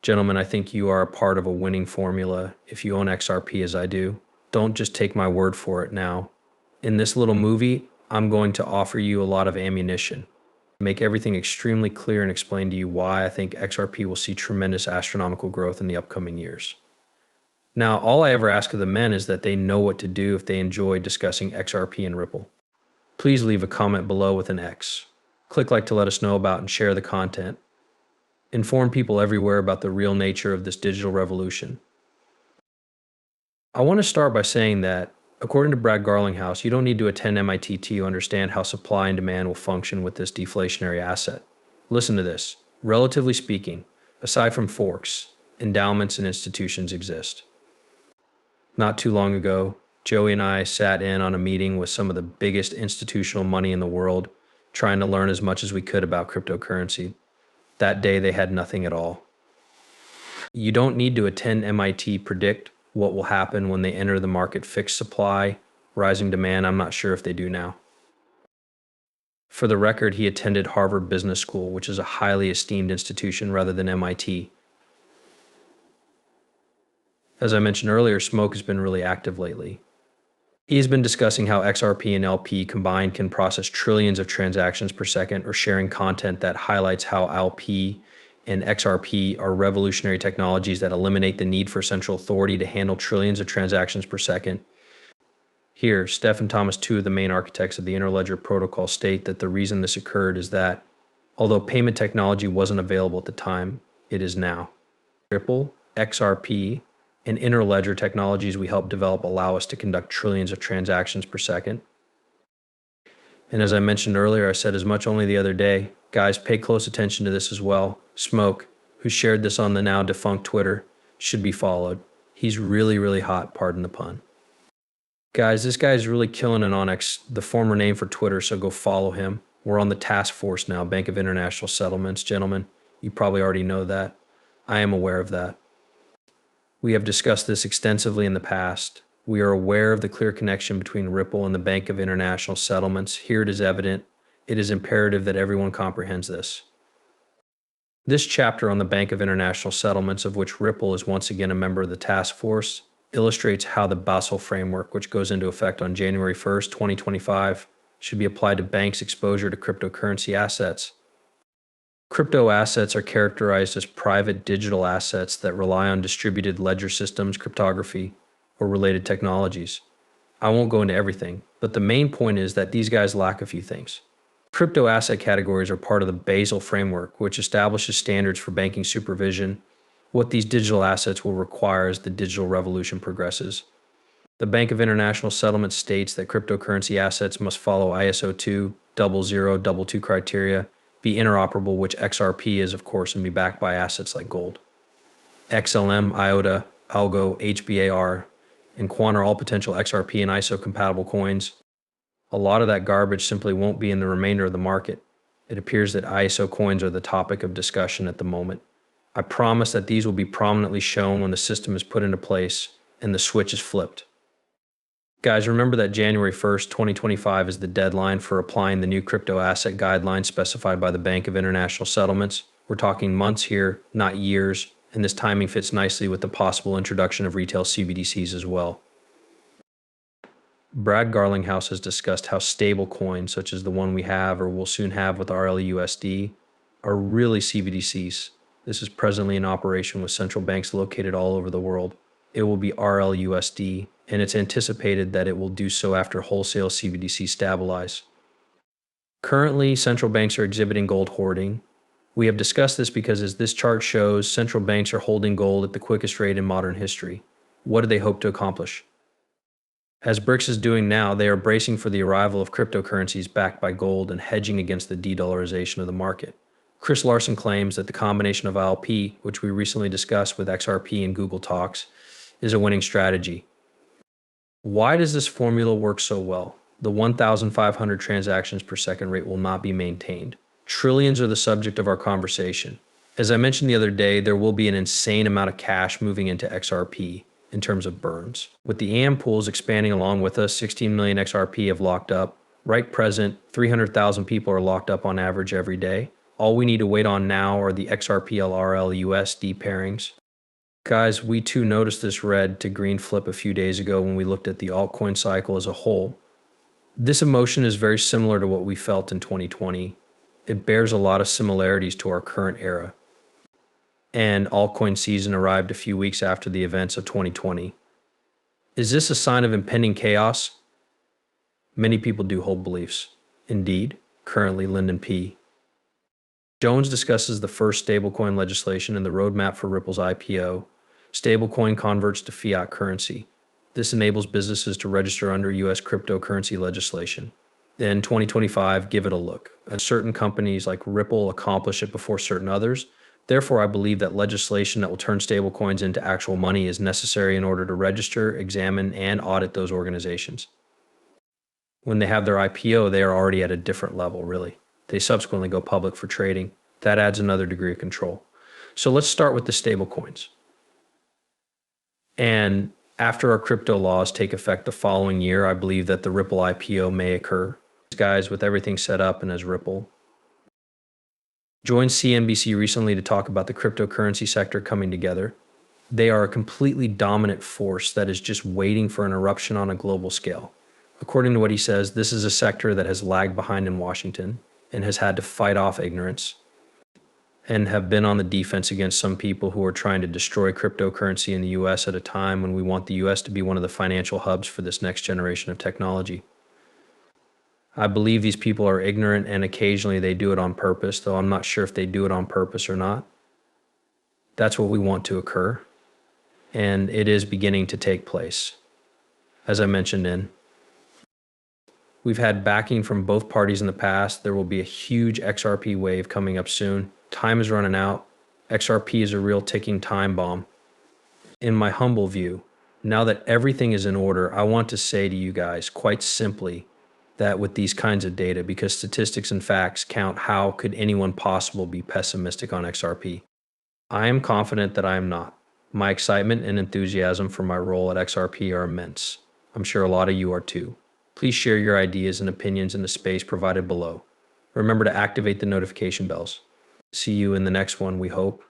Gentlemen, I think you are a part of a winning formula if you own XRP as I do. Don't just take my word for it now. In this little movie, I'm going to offer you a lot of ammunition, make everything extremely clear and explain to you why I think XRP will see tremendous astronomical growth in the upcoming years. Now, all I ever ask of the men is that they know what to do if they enjoy discussing XRP and Ripple. Please leave a comment below with an X. Click like to let us know about and share the content. Inform people everywhere about the real nature of this digital revolution. I want to start by saying that, according to Brad Garlinghouse, you don't need to attend MIT to understand how supply and demand will function with this deflationary asset. Listen to this. Relatively speaking, aside from forks, endowments and institutions exist. Not too long ago, Joey and I sat in on a meeting with some of the biggest institutional money in the world, trying to learn as much as we could about cryptocurrency. That day, they had nothing at all. You don't need to attend MIT predict what will happen when they enter the market. Fixed supply, rising demand. I'm not sure if they do now. For the record, he attended Harvard Business School, which is a highly esteemed institution rather than MIT. As I mentioned earlier, Smoke has been really active lately. He's been discussing how XRP and LP combined can process trillions of transactions per second, or sharing content that highlights how LP and XRP are revolutionary technologies that eliminate the need for central authority to handle trillions of transactions per second. Here, Steph and Thomas, two of the main architects of the Interledger protocol, state that the reason this occurred is that, although payment technology wasn't available at the time, it is now. Ripple, XRP, and Interledger technologies we help develop allow us to conduct trillions of transactions per second. And as I mentioned earlier, I said as much only the other day, guys, pay close attention to this as well. Smoke, who shared this on the now defunct Twitter, should be followed. He's really, really hot, pardon the pun. Guys, this guy's really killing it on X, the former name for Twitter, so go follow him. We're on the task force now, Bank of International Settlements. Gentlemen, you probably already know that. I am aware of that. We have discussed this extensively in the past. We are aware of the clear connection between Ripple and the Bank of International Settlements. Here it is evident. It is imperative that everyone comprehends this. This chapter on the Bank of International Settlements, of which Ripple is once again a member of the task force, illustrates how the Basel framework, which goes into effect on January 1st, 2025, should be applied to banks' exposure to cryptocurrency assets. Crypto assets are characterized as private digital assets that rely on distributed ledger systems, cryptography, or related technologies. I won't go into everything, but the main point is that these guys lack a few things. Crypto asset categories are part of the Basel framework, which establishes standards for banking supervision, what these digital assets will require as the digital revolution progresses. The Bank of International Settlements states that cryptocurrency assets must follow ISO 20022 criteria, be interoperable, which XRP is, of course, and be backed by assets like gold. XLM, IOTA, Algo, HBAR, and kwon are all potential XRP and ISO compatible coins. A lot of that garbage simply won't be in the remainder of the market. It appears that ISO coins are the topic of discussion at the moment. I promise that these will be prominently shown when the system is put into place and the switch is flipped. Guys, remember that January 1st, 2025 is the deadline for applying the new crypto asset guidelines specified by the Bank of International Settlements. We're talking months here, not years, and this timing fits nicely with the possible introduction of retail CBDCs as well. Brad Garlinghouse has discussed how stable coins, such as the one we have or will soon have with RLUSD, are really CBDCs. This is presently in operation with central banks located all over the world. It will be RLUSD, and it's anticipated that it will do so after wholesale CBDCs stabilize. Currently, central banks are exhibiting gold hoarding. We have discussed this because, as this chart shows, central banks are holding gold at the quickest rate in modern history. What do they hope to accomplish? As BRICS is doing now, they are bracing for the arrival of cryptocurrencies backed by gold and hedging against the de-dollarization of the market. Chris Larsson claims that the combination of ILP, which we recently discussed with XRP and Google Talks, is a winning strategy. Why does this formula work so well? The 1,500 transactions per second rate will not be maintained. Trillions are the subject of our conversation. As I mentioned the other day, there will be an insane amount of cash moving into XRP in terms of burns. With the AM pools expanding along with us, 16 million XRP have locked up. Right present, 300,000 people are locked up on average every day. All we need to wait on now are the XRP-LRL USD pairings. Guys, we too noticed this red to green flip a few days ago when we looked at the altcoin cycle as a whole. This emotion is very similar to what we felt in 2020. It bears a lot of similarities to our current era. And altcoin season arrived a few weeks after the events of 2020. Is this a sign of impending chaos? Many people do hold beliefs. Indeed, currently Lyndon P. Jones discusses the first stablecoin legislation and the roadmap for Ripple's IPO. Stablecoin converts to fiat currency. This enables businesses to register under U.S. cryptocurrency legislation. In 2025, give it a look. And certain companies like Ripple accomplish it before certain others. Therefore, I believe that legislation that will turn stablecoins into actual money is necessary in order to register, examine, and audit those organizations. When they have their IPO, they are already at a different level, really. They subsequently go public for trading. That adds another degree of control. So let's start with the stablecoins. And after our crypto laws take effect the following year, I believe that the Ripple IPO may occur. These guys with everything set up and as Ripple. Joined CNBC recently to talk about the cryptocurrency sector coming together. They are a completely dominant force that is just waiting for an eruption on a global scale. According to what he says, this is a sector that has lagged behind in Washington and has had to fight off ignorance and have been on the defense against some people who are trying to destroy cryptocurrency in the US at a time when we want the US to be one of the financial hubs for this next generation of technology. I believe these people are ignorant and occasionally they do it on purpose, though I'm not sure if they do it on purpose or not. That's what we want to occur, and it is beginning to take place. As I mentioned we've had backing from both parties in the past. There will be a huge XRP wave coming up soon. Time is running out. XRP is a real ticking time bomb. In my humble view, now that everything is in order, I want to say to you guys quite simply that with these kinds of data, because statistics and facts count, how could anyone possible be pessimistic on XRP? I am confident that I am not. My excitement and enthusiasm for my role at XRP are immense. I'm sure a lot of you are too. Please share your ideas and opinions in the space provided below. Remember to activate the notification bells. See you in the next one, we hope.